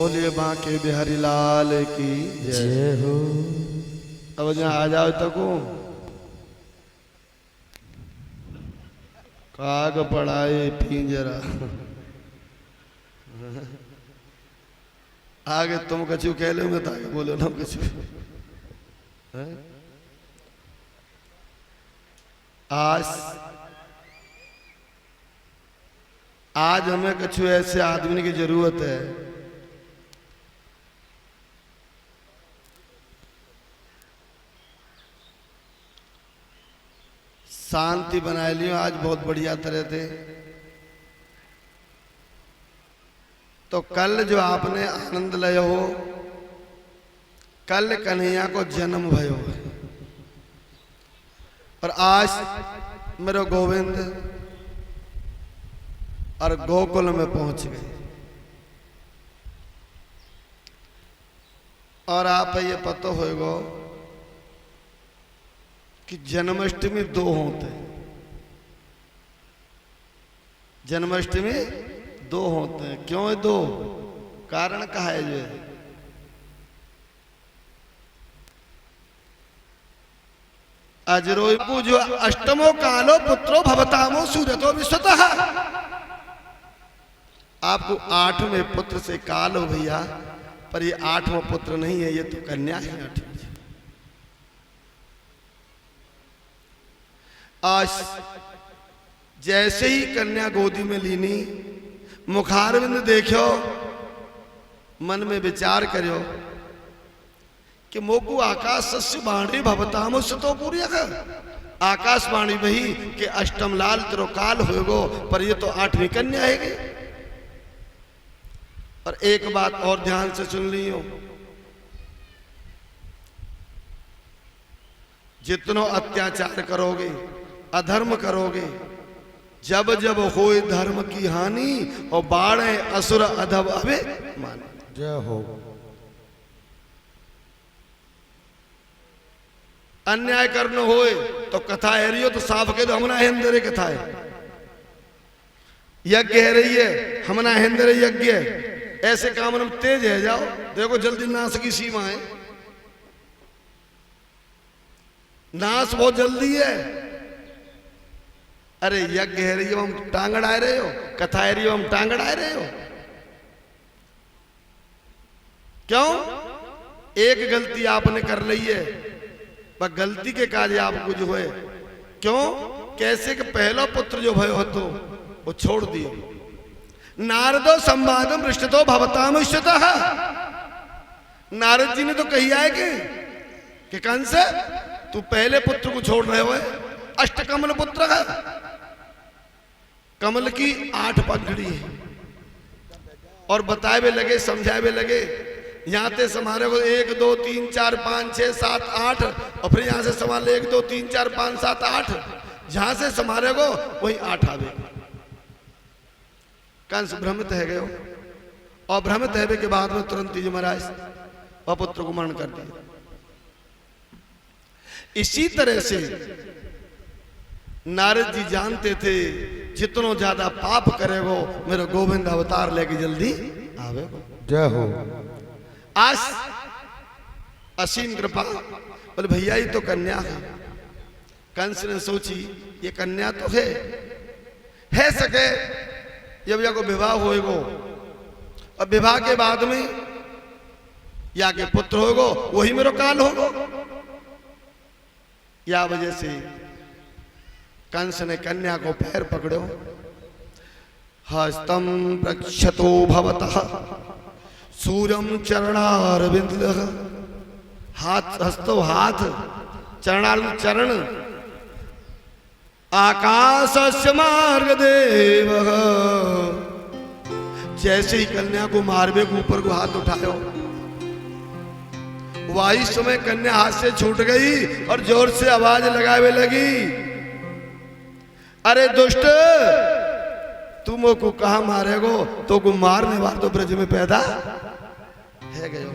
बोलिए बांके बिहारी लाल की जय हो। अब जहाँ आ जाओ तको काग पड़ाए पिंजरा आगे तुम कछु कह लोगे तो आगे बोलो ना कछु। आज हमें कछु ऐसे आदमी की जरूरत है शांति बनाए लियो। आज बहुत बढ़िया तरह थे। तो कल जो आपने आनंद लियो हो, कल कन्हैया को जन्म भयो है और आज मेरे गोविंद और गोकुल में पहुंच गए। और आप ये पता होगा कि जन्माष्टमी दो होते हैं। जन्माष्टमी दो होते हैं। क्यों है दो? कारण कहा है जो है अजरो जो अष्टमो कालो पुत्रो भवतामो सूरतो विश्वतः। आपको 8वें पुत्र से काल हो भैया, पर ये 8वां पुत्र नहीं है, ये तो कन्या है 8वीं। आज जैसे ही कन्या गोदी में लीनी, मुखारविंद देखो, मन में विचार करो कि मोकु आकाश बाणी भवतामो सुतो पूरी आकाशवाणी वही कि अष्टम लाल तेरो काल होगो, पर ये तो 8वीं कन्या है। और एक बात और ध्यान से सुन लियो, जितनो अत्याचार करोगे, अधर्म करोगे, जब जब होए धर्म की हानि और बाढ़े असुर अधब अबे मान। जय हो। अन्याय करना होए तो कथा है रही हो तो साफ कह दो हमना हेंदरे कथा है। यज्ञ है रही है, हमना हेंदरे यज्ञ है। ऐसे काम में तेज है जाओ, देखो जल्दी नाश की सीमा है। नाश बहुत जल्दी है। अरे यज्ञ है रही हो हम टांग अड़ाए रहे हो, कथा है रही हो हम टांग अड़ाए रहे हो। क्यों? एक गलती आपने कर ली है, पर गलती के कार्य आपको जो है क्यों कैसे कि पहला पुत्र जो भयो तो वो छोड़ दियो। नारदो संवादम पृष्ठतो भवताम इष्टतः। नारद जी ने तो कही आए कि कंस तू पहले पुत्र को छोड़ रहे हो, अष्टकमल पुत्र है। कमल की 8 पगड़ी है। और बताए भी लगे, समझाए भी लगे। यहां से समारे को 1 2 3 4 5 6 7 8 और फिर यहां से संभाले 1 2 3 4 5 7 8। जहां से समारे को वही 8 आवे। कंस भ्रमित है गयो और भ्रमित है के बाद में तुरंत ही महाराज वह पुत्र को मरण कर दिया। इसी तरह से नारद जी जानते थे जितनो ज्यादा पाप करेगो मेरे गोविंद अवतार लेके जल्दी आवे। जय हो। आज असीम कृपा। बोले भैया ये तो कन्या है। कंस ने सोची ये कन्या तो है सके जब या को विवाह होएगो और विवाह के बाद में या के पुत्र होगो वही मेरो काल होगो। या वजह से कंस ने कन्या को पैर पकड़ो। हस्तम प्रक्षतो भवतः सूरम चरणारविंद। हाथ हस्तो हाथ, चरणार चरण, आकाशस्य मार्ग देव। जैसे ही कन्या को मारवे के ऊपर को हाथ उठायो, वही समय कन्या हाथ से छूट गई और जोर से आवाज लगावे लगी, अरे दुष्ट तुम को कहा मारेगो? तो को मारने वाला तो ब्रज में पैदा है गयो।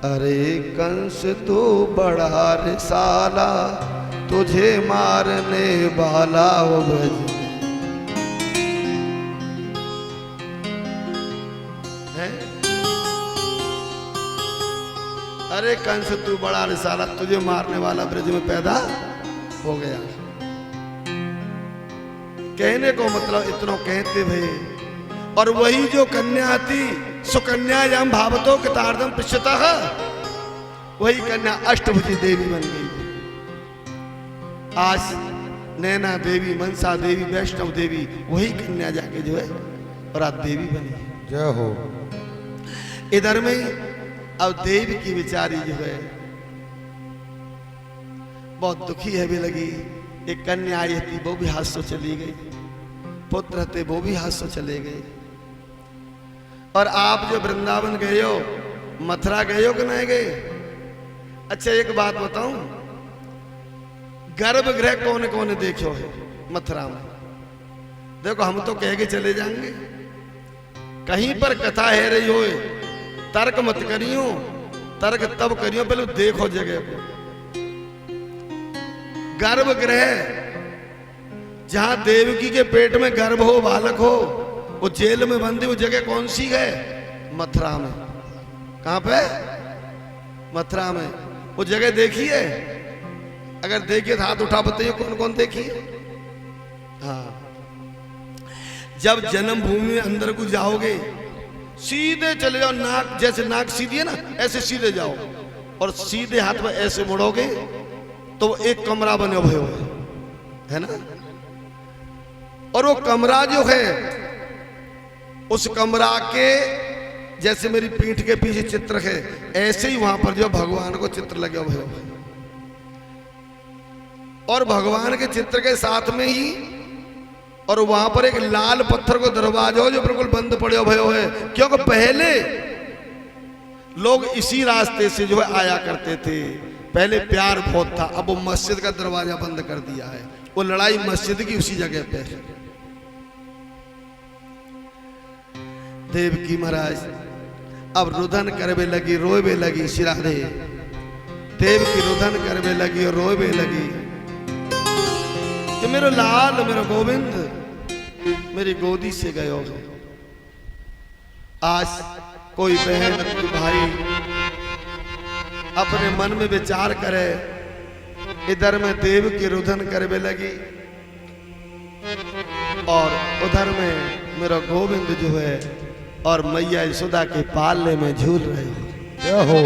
अरे कंस तो बड़ा रिसाला, तुझे मारने वाला वो ब्रज है। अरे कंस तू बड़ा रिसाला, तुझे मारने वाला ब्रज में पैदा हो गया। कहने को मतलब इतना कहते भई। और वही जो कन्या थी सुकन्यायाम भावतो कृतार्थम पृष्ठतः, वही कन्या अष्टभुजी देवी बन गई। आज नैना देवी, मनसा देवी, वैष्णव देवी, वही कन्या जाके जो है और आज देवी बनी। जय हो। इधर में अब देवी की बेचारी जो है बहुत दुखी है भी लगी। एक कन्या आई थी, वो भी हाथ से चली गई। पुत्र थे, वो भी हाथ से चले गए। और आप जो वृंदावन गए हो, मथुरा गए हो कि नहीं गए? अच्छा एक बात बताऊं, गर्भगृह कौन कौन देखो है मथुरा में? देखो हम तो कह के चले जाएंगे, कहीं पर कथा है रही हो, तर्क मत करियो, तर्क तब करियो पहले देखो जगह को। गर्भगृह जहां देवकी के पेट में गर्भ हो, बालक हो, वो जेल में बंदी, वो जगह कौन सी है? मथुरा में। कहां पे? मथुरा में। वो जगह देखी है? अगर देखिए तो हाथ उठा बताइए कौन कौन देखी है? हाँ, जब जन्मभूमि में अंदर को जाओगे, सीधे चले जाओ, नाक जैसे नाक सीधी है ना, ऐसे सीधे जाओ और सीधे हाथ में ऐसे मुड़ोगे तो वो एक कमरा बने हुए है ना। और वो कमरा जो है, उस कमरा के जैसे मेरी पीठ के पीछे चित्र है, ऐसे ही वहां पर जो भगवान को चित्र लगे हुए हैं। और भगवान के चित्र के साथ में ही और वहां पर एक लाल पत्थर को दरवाजा हो जो बिल्कुल बंद पड़े हुए है, क्योंकि पहले लोग इसी रास्ते से जो है आया करते थे। पहले प्यार बहुत था, अब वो मस्जिद का दरवाजा बंद कर दिया है। वो लड़ाई मस्जिद की उसी जगह पे है। देवकी महाराज अब रुदन करवे लगी, रोवे लगी। श्रीराधे देवकी रुदन करवे लगी और रोवे लगी कि मेरो लाल, मेरो गोविंद मेरी गोदी से गयो। आज कोई बहन, कोई भाई अपने मन में विचार करे। इधर में देवकी रुदन करवे लगी और उधर में मेरा गोविंद जो है और मैया यशोदा के पालने में झूल रहे हो। हो।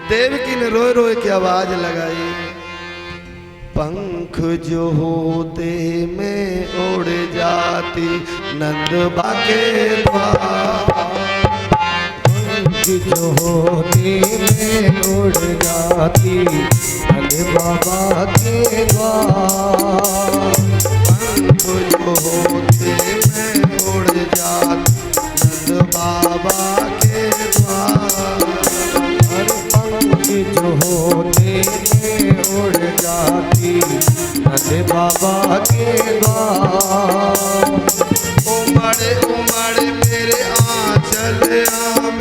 देवकी ने रोए रोए की आवाज लगाई, पंख जो होते मैं उड़ जाती नंद बाके द्वार। पंख जो होते मैं उड़ जाती नंद बाबा के द्वार। पंख जो होते मैं उड़ जाती नंद बाबा के द्वार। पंख जो होते मैं उड़ जाती नंद बाबा के द्वार। उमड़े उमड़े मेरे आंचल में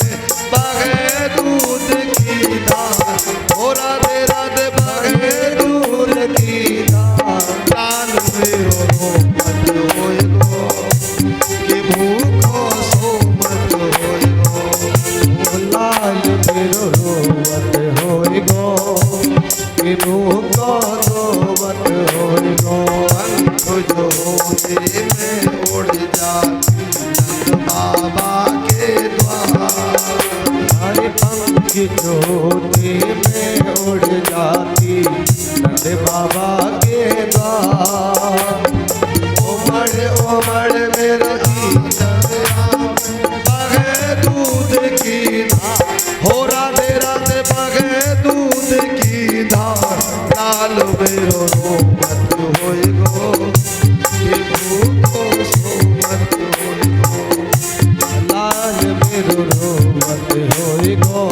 बहे दूध की धार। ओ राधे राधे बहे दूध की धार। लाल मेरो मत होए गो कि भूखो सो मत होए गो। लाल मेरो रोवत होए गो कि भूखो सोवत होए गो। पंख जो होते मैं उड़ जाती नंद बाबा के द्वार। हरे पंख जो होते मैं उड़ जाती नंद बाबा के द्वार। उमड़ उमड़ मेरा बगे दूध की धार। हो राधे राधे बगे दूध की धार। लाल मेरो मत होए गो कि भूखो सो मत होए गो। लाल मेरो रोवत होए गो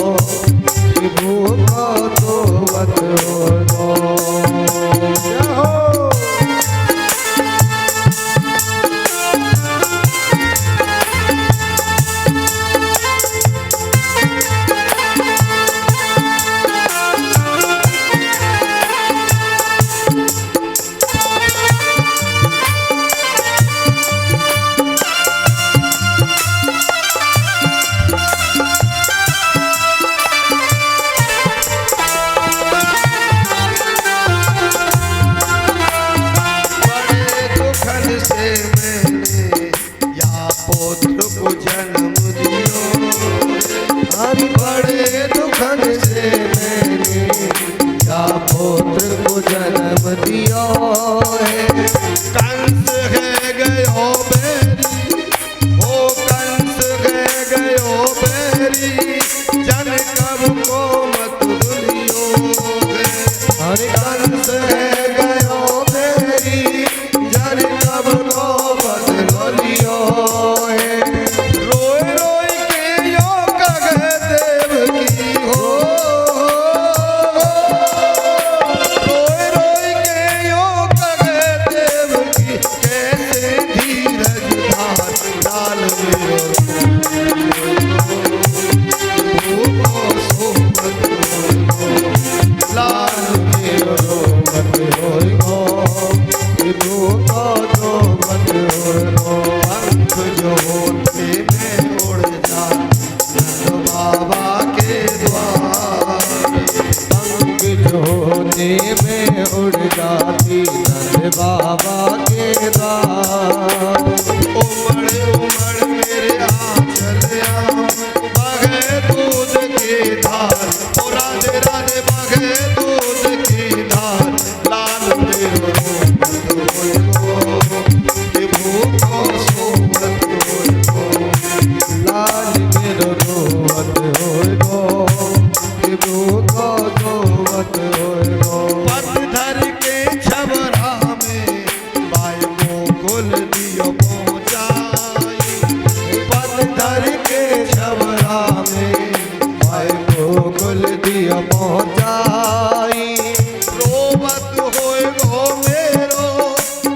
बाबा के द्वार। उमड़ उमड़ मेरे आंचल बहे दूध की धार, ओ राधे राधे बहे दूध की धार, लाल मेरो रोमत होए गो, कि भूखो सोमत होए गो। लाल मेरो रोवत होए गो, कि भूखो सोवत होए गो। पत्थर के छबरा में बाय गोकुल दियो पहुंचाई, पत्थर के छबरा में भाई गोकुल दिया पहुंचाई। रोवत होए गो मेरो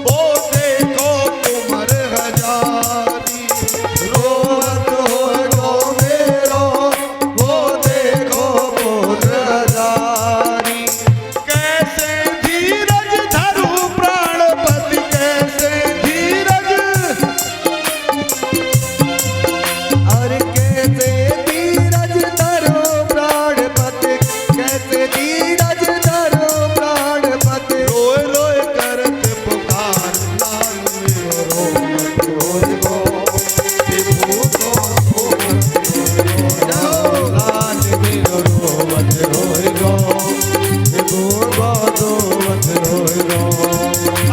वो देखो कुंवर हजारी, रोवत होए गो मेरो वो देखो कुंवर हजारी। कैसे धीरज धरू प्राणपति, कैसे धीरज, अरे कैसे धीरज धरो प्राणपति, कैसे धीरज धरो प्राणपति। रोए रोए करत पुकार, लाल मेरो रोमत होए गो, कि भूखो सोमत होए गो। लाल मेरो रोवत होए गो, कि भूखो सोवत होए गो।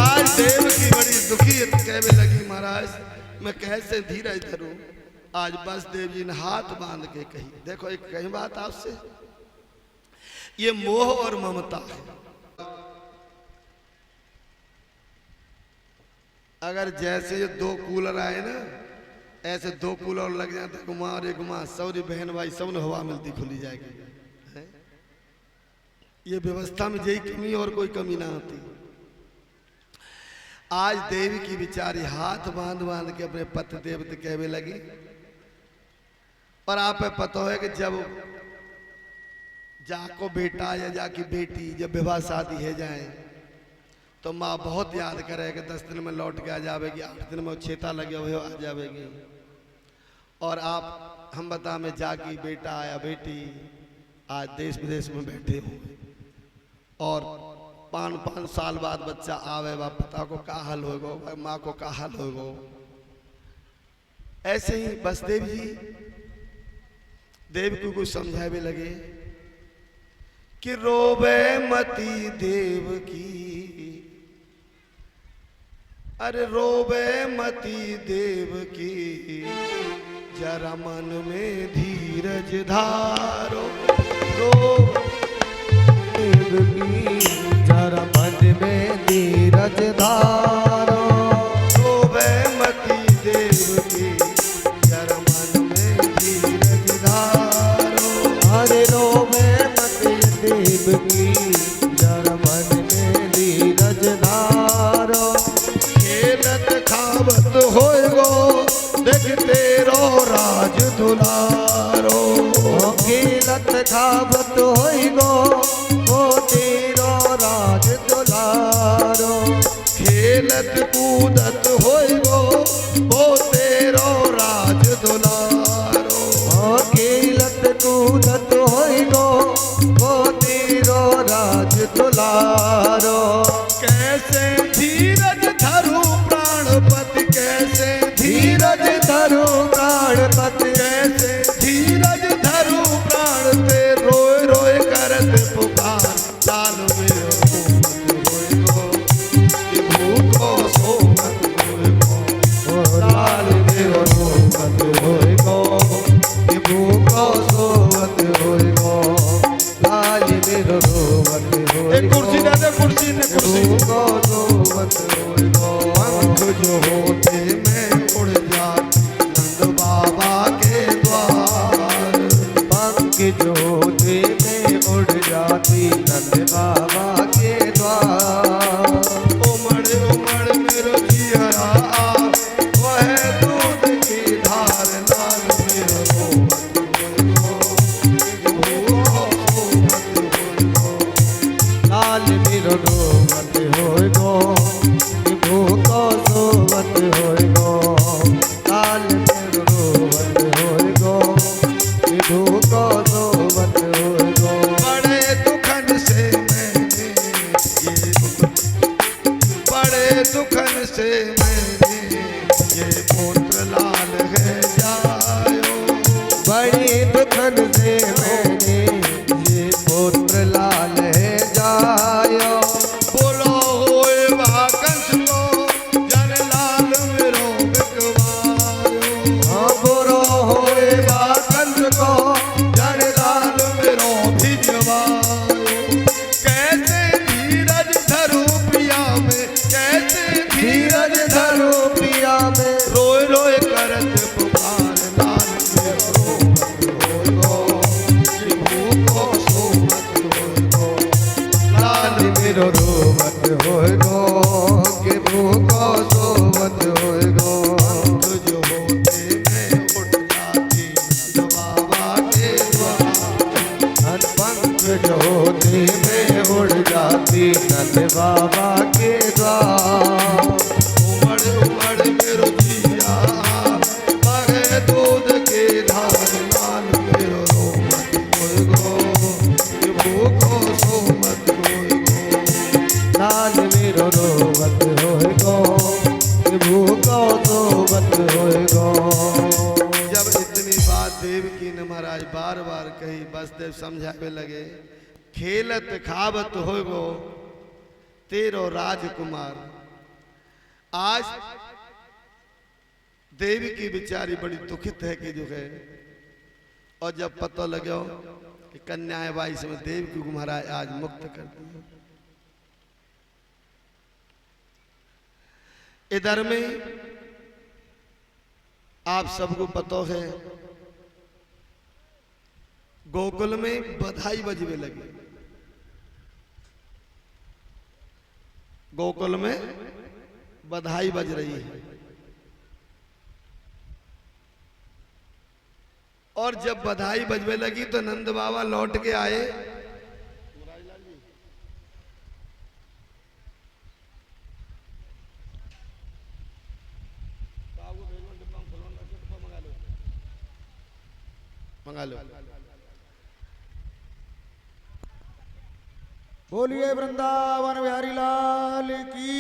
आज देव की बड़ी दुखी कहने लगी, महाराज मैं कैसे धीरज धरूं। आज बस देव जी ने हाथ बांध के कही, देखो एक कही बात आपसे, ये मोह और ममता है। अगर जैसे ये दो कूलर आए ना, ऐसे दो कूलर लग जाते, घुमा और एक घुमा, सौरी बहन भाई सब ने हवा मिलती खुली जाएगी। है? ये व्यवस्था में यही कमी और कोई कमी ना होती। आज देवी की बिचारी हाथ बांध बांध के अपने पति देवते कहने लगी। और आप पे पता है कि जब जाको बेटा या जाकी बेटी जब विवाह शादी है जाए तो माँ बहुत याद करे कि 10 दिन में लौट के आ जाएगी, 8 दिन में छेता लगे हुए आ जाएगी। और आप हम बता में जाकी बेटा या बेटी आज देश विदेश में बैठे हुए और 5 साल बाद बच्चा आवे, बा पिता को का हाल होगा, माँ को का हाल होगा। ऐसे ही बसदेव जी देव को कुछ समझावे लगे कि रोवे मती देव की, अरे रोवे मती देव की, जरा मन में धीरज धारो। रो देव की जरा मन में धीरज धारो। रोवे मती देव की, जरा मन में धीरज धारो। अरे रोवे मती देव की, जरा मन में धीरज धारो। खेलत खावत होए गो, देख तेरो राज दुलारो। खेलत खावत होई गो, वो तेरो राज दुलारो। खेलत कूदत होए गो, वो तेरो राज दुलारो। खेलत कूदत होई गो, वो तेरो राज दुलारो। कैसे धीरज धरू प्राणपति, कैसे धीरज धरो प्राणपति, कैसे धीरज धरू प्राण ते, रोए रोए करत पुकार, लाल मेरो रोमत होए गो, कि भूखो सोमत होए गो। लाल मेरो रोमत होए गो, कि भूखो सोवत होए गो। लाल मेरो रोमत होए एक कुर्सी दे दे, कुर्सी ने गो, कुर्सी। भूखो सोवत होए गो। पंख जो होते मैं उड़ जाती नंद बाबा के द्वार। पंख जो होते में उड़ जाती नंद बाबा के द्वार। उमड़ उमड़ मेरो जियरा वह दूध की धार, लाल मेरो रोमत होए गो, कि भूखो सोमत होए गो। लाल मेरो रोमत होए गो, कि भूखो सोवत होए गो। लाल मेरो रोमत होए गो, कि भूखो सोवत होए गो। बड़े दुखन से मैं के बाबा के द्वार। उमड़ उमड़ मेरो जिया बहे दूध के धार लाल मेरो रो मत कोई गो कि भूखो सो मत कोई गो। लाल मेरो रोवत होए गो भूखो सोवत होए गो। जब इतनी बात देवकी ने महाराज बार बार कही वसुदेव समझावे लगे, खेलत खावत हो गो तेरो राजकुमार। आज देवी की बेचारी बड़ी दुखित है कि जो है, और जब पता लगे कि कन्या है भाई समय देवकी को महाराज आज मुक्त कर दिया। इधर में आप सबको पता है गोकुल में बधाई बजने लगी। गोकुल में बधाई बज रही है, और जब बधाई बजने लगी तो नंद बाबा लौट के आए। मंगा लो। बोलिए वृंदावन बिहारी लाल की।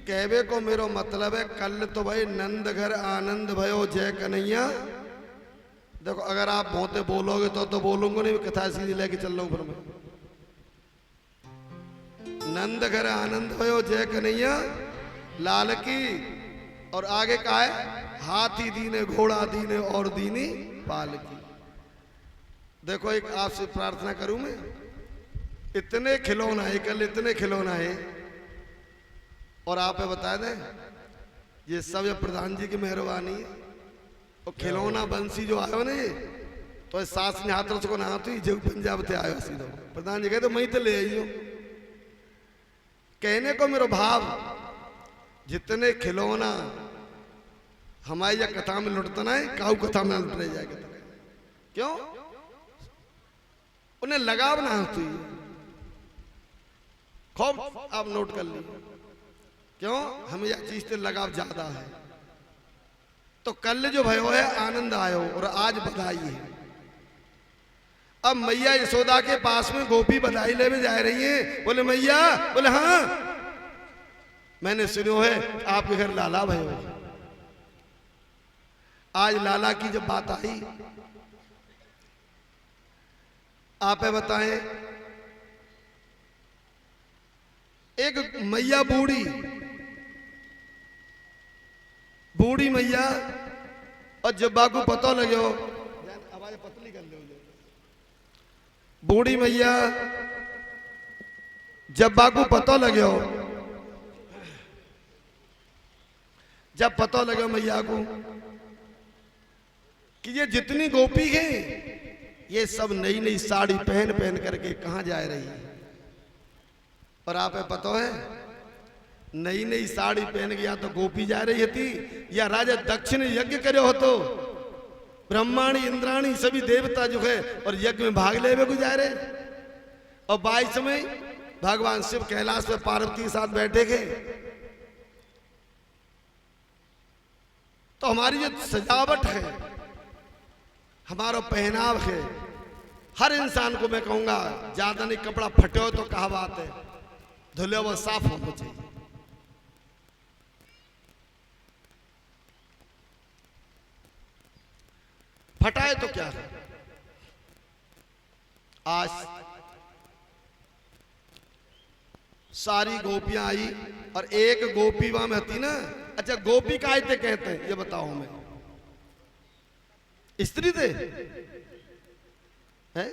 कहवे को मेरो मतलब है, कल तो भाई नंद घर आनंद भयो जय कन्हैया। देखो अगर आप बहुते बोलोगे तो बोलूंगा नहीं, कथा सीधी लेके चल रहा हूं फिर मैं। नंद घर आनंद भयो जय कन्हैया लाल की, और आगे का है हाथी दीने घोड़ा दीने और दीनी पाल की। देखो एक आपसे प्रार्थना करूं मैं, इतने खिलौना है कल, इतने खिलौना है, और आप बता दें ये सब ये प्रधान जी की मेहरबानी है। और खिलौना बंसी जो आयो ने तो सास ने हाथ को ना तो जब पंजाब थे आयो सीधो प्रधान जी कहते तो मैं तो ले आई हूं। कहने को मेरा भाव, जितने खिलौना हमारी या कथा में लुटतना है काऊ कथा में लुट रह जाएगा। क्यों? उन्हें लगाव ना होती, खूब आप नोट कर ली। क्यों? हमें यह चीज से लगाव ज्यादा है। तो कल जो भयो है आनंद आयो और आज बधाई है। अब मैया यशोदा के पास में गोपी बधाई लेने जा रही है। बोले मैया, बोले हाँ मैंने सुनो है आपके घर लाला भयो है। आज लाला की जब बात आई, आप बताएं, एक मैया बूढ़ी बूढ़ी मैया, और जब बाकू पता लगे हो आवाज पतली कर लो। बूढ़ी मैया जब बाकू पता लगे हो, जब पता लगे मैया को कि ये जितनी गोपी है ये सब नई नई साड़ी पहन पहन करके कहां जा रही है। और आप पता है नई नई साड़ी पहन के या तो गोपी जा रही थी या राजा दक्ष ने यज्ञ करे हो, तो ब्रह्माणी इंद्राणी सभी देवता जो है और यज्ञ में भाग ले को जा रहे। और 22 में भगवान शिव कैलाश पे पार्वती के साथ बैठे थे। तो हमारी जो सजावट है, हमारा पहनाव है, हर इंसान को मैं कहूंगा ज्यादा नहीं कपड़ा फटे हो तो कहा बात है, धुले वो साफ होना चाहिए। फटाए तो क्या है। आज सारी गोपियां आई और एक गोपी वहां में थी ना। अच्छा गोपी काय थे कहते हैं ये बताओ हमें? स्त्री थे है?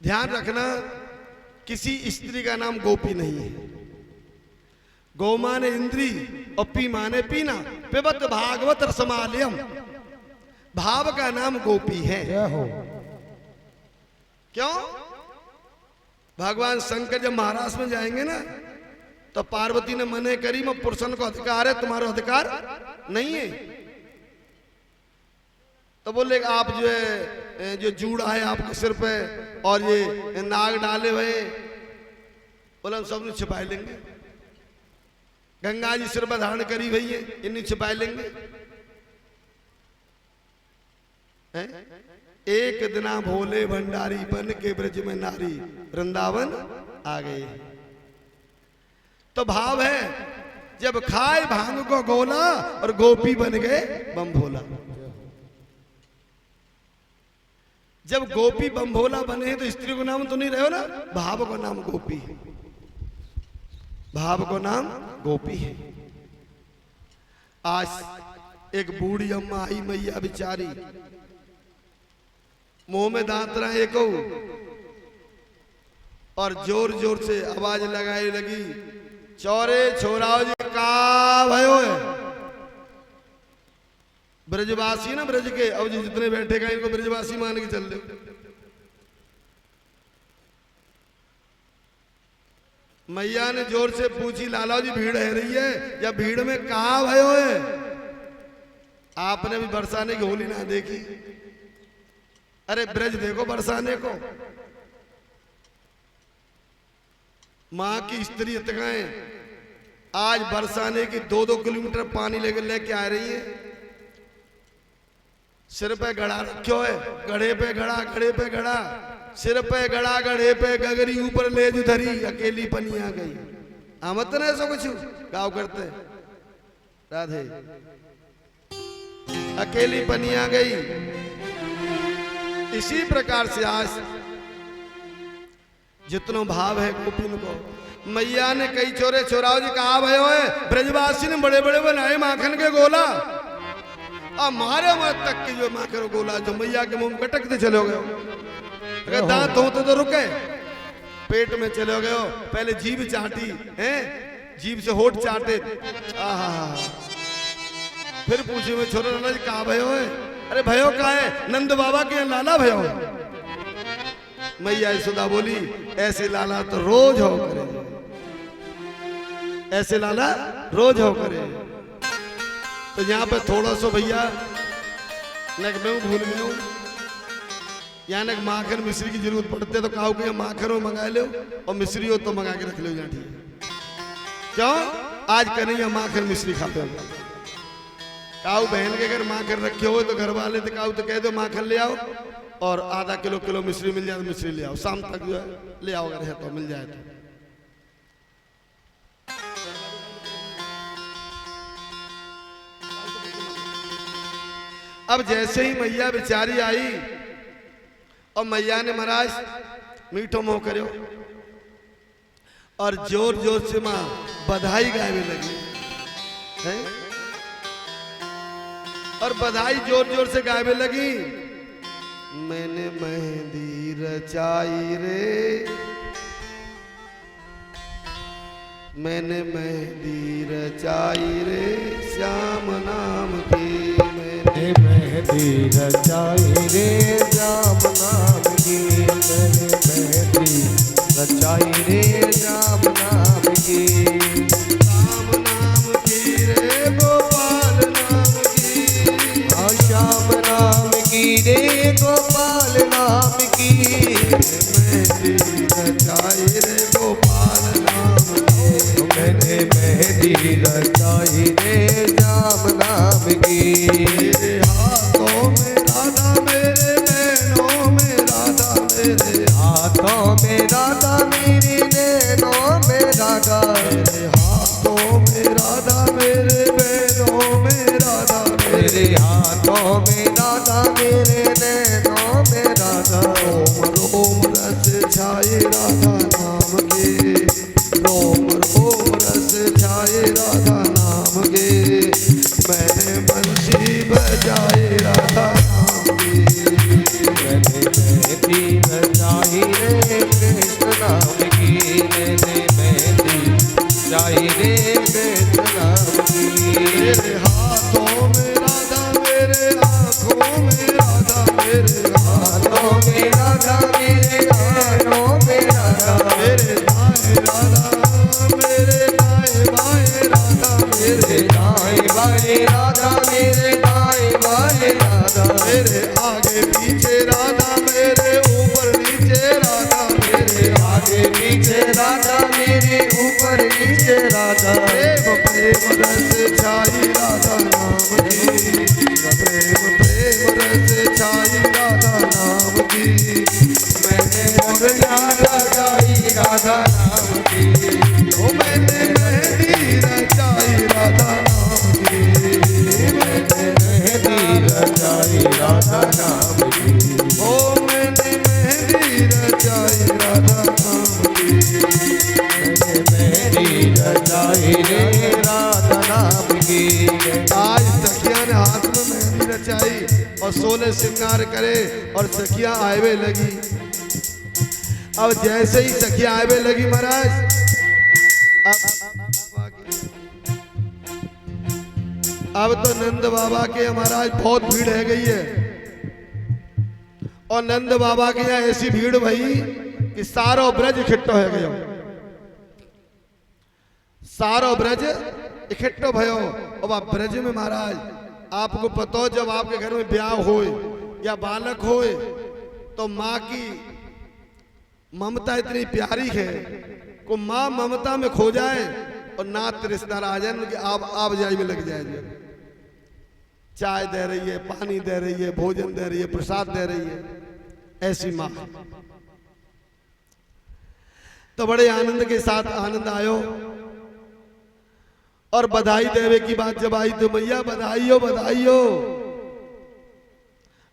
ध्यान रखना किसी स्त्री का नाम गोपी नहीं है। गौ माने इंद्री और पी माने पीना, पिबत भागवत रसमालयम, भाव का नाम गोपी है। क्यों? भगवान शंकर जब महाराष्ट्र में जाएंगे ना तो पार्वती ने मने करी मैं पुरुषन को अधिकार है, तुम्हारा अधिकार नहीं है। तो बोले आप जो है जो जूड़ा है आपके सिर पे और ये नाग डाले हुए, बोला हम सब छिपा लेंगे। गंगा जी सिर पर धारण करी हुई है, इन्हें छिपा लेंगे। एक दिना भोले भंडारी बन के ब्रज में नारी वृंदावन आ गए। तो भाव है जब खाए भांग को गोला और गोपी बन गए बम भोला। जब गोपी बम भोला बने तो स्त्री को नाम तो नहीं रहे हो ना, भाव को नाम गोपी है, भाव को नाम गोपी है। आज एक बूढ़ी अम्मा आई मैया बिचारी, मुंह में दांत रहे को और जोर जोर से आवाज लगाई लगी, चौरे छोराओ जी का भयो है। ब्रजवासी ना ब्रज के, अब जी जितने बैठे गए इनको ब्रजवासी मान के चल रहे। मैया ने जोर से पूछी, लाला जी भीड़ है रही है या भीड़ में कहा भयो है? आपने भी बरसाने की होली ना देखी? अरे ब्रज देखो बरसाने को। मां की स्त्री इतकाएं आज बरसाने की 2-2 किलोमीटर पानी लेके आ रही है। सिर पे गड़ा रखो है, गढ़े पे गड़ा, गढ़े पे गड़ा, सिर पे गड़ा, गढ़े पे गगरी, ऊपर ले धरी, अकेली पनी आ गई। आमत ना ऐसा कुछ गाँव करते राधे, अकेली पनी आ गई। इसी प्रकार से आज जितनो भाव है गोपिन को, मैया ने कई चोरे छोराओ जी कहा भयो है। ब्रजवासी ने बड़े बड़े बनाए माखन के गोला, अब मारे मत तक के जो माखन गोला जो मैया के मुंह में कटकते चले गए। दांत होते तो रुके, पेट में चले गए। पहले जीभ चाटी है, जीभ से होठ चाटे, आहा। फिर पूछे में छोरे नाना जी कहा भयो है? अरे भयो का है? नंद बाबा के लाला भयो है। मैया यशोदा बोली, ऐसे लाला तो रोज हो करे, ऐसे लाला रोज हो करे। तो यहाँ पे थोड़ा सा भैया मैं भूल गया हूँ, यहाँ न माखन मिश्री की जरूरत पड़ते तो कहा कि माखन हो मंगा लो और मिश्री हो तो मंगा के रख लो यहाँ, ठीक क्यों? आज कन्हैया माखन मिश्री खाते हो। काऊ बहन के घर माखन रखे हो तो घर वाले तो काऊ तो कह दो माखन ले आओ और आधा किलो मिश्री मिल जाए तो मिश्री ले आओ, शाम तक जो है ले आओ, अगर है तो मिल जाए तो। अब जैसे ही मैया बेचारी आई और मैया ने महाराज मीठो मोह करो और जोर जोर से मां बधाई गाने लगी है? और बधाई जोर जोर से गावे लगी। मैंने मेहंदी रचाई रे, मैंने मेहंदी रचाई रे, श्याम नाम की। मैंने मेहंदी रचाई रे, श्याम नाम की। मैंने मेहंदी रचाई रे, श्याम नाम की। श्याम नाम की रे, गोपाल नाम की। श्याम नाम की रे, गोपाल नाम की। मेहंदी रचाई रे, गोपाल नाम की। मैंने मेहंदी रचाई रे, श्याम नाम की। मेरे हाथों में राधा, मेरे नैनों में राधा, मेरे हाथों में राधा, मेरे नैनों में राधा। मेरे हाथों में राधा, मेरे नैनों में राधा, मेरे हाथों में राधा, मेरे नैनों में राधा। रोम रोम रस छाए राधा नाम के, रोम रोम रस छाए राधा नाम के। मैंने बंसी बजाए राधा नाम के। मैंने मेहंदी रचाई रे, कृष्ण नाम की। मैंने मेहंदी रचाई रे, कृष्ण नाम की। मेरे हाथों में राधा, मेरे आँखों में राधा, मेरे हाथों में राधा, मेरे नैनों में राधा। और 16 श्रृंगार करे और सखियां आवे लगी। अब जैसे ही सखियां आवे लगी महाराज, अब तो नंद बाबा के महाराज बहुत भीड़ है गई है। और नंद बाबा के यहाँ ऐसी भीड़ भई कि सारो ब्रज इकट्ठो हो गयो, सारो ब्रज इकट्ठो भयो। अब आप ब्रज में महाराज आपको पता हो, जब आपके घर में ब्याह होए या बालक होए तो माँ की ममता इतनी प्यारी है को माँ ममता में खो जाए और नात रिश्तेदार आ जाए, उनकी आवाजाई में लग जाए। चाय दे रही है, पानी दे रही है, भोजन दे रही है, प्रसाद दे रही है, ऐसी माँ। तो बड़े आनंद के साथ आनंद आयो। और बधाई देवे की बात जब आई तो मैया बधाई हो, बधाई हो।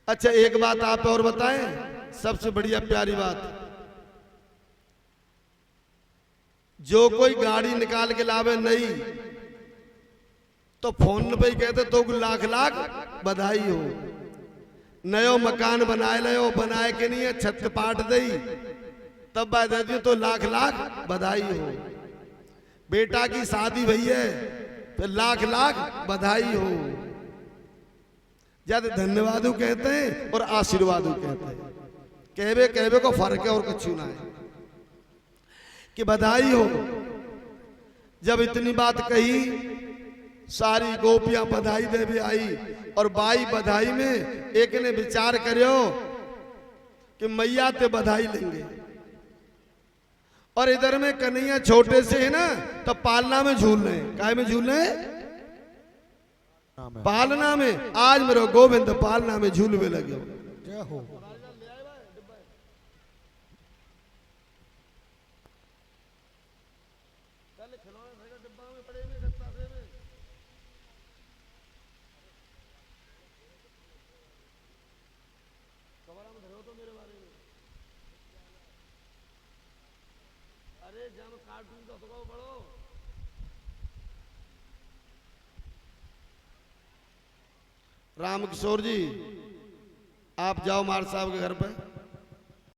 अच्छा एक बात आप और बताएं, सबसे बढ़िया प्यारी बात, जो कोई गाड़ी निकाल के लावे नहीं तो फोन पे ही कहते तो लाख लाख बधाई हो। नयो मकान बनाए लो, बनाए के नहीं है, छत पाट दई तब बधाई तो लाख लाख बधाई हो। बेटा की शादी भई है तो लाख लाख बधाई हो। ज्यादा धन्यवाद कहते हैं और आशीर्वाद कहते हैं, कहवे कहवे को फर्क है और कुछ ना है कि बधाई हो। जब इतनी बात कही सारी गोपियां बधाई दे भी आई और बाई बधाई में एक ने विचार करो कि मैया ते बधाई लेंगे। और इधर में कन्हैया छोटे से है ना तो पालना में झूल रहे, काय में झूल रहे, पालना में। आज मेरे गोविंद पालना में झूलवे लगे। जय हो। राम किशोर जी आप जाओ मार साहब के घर पे।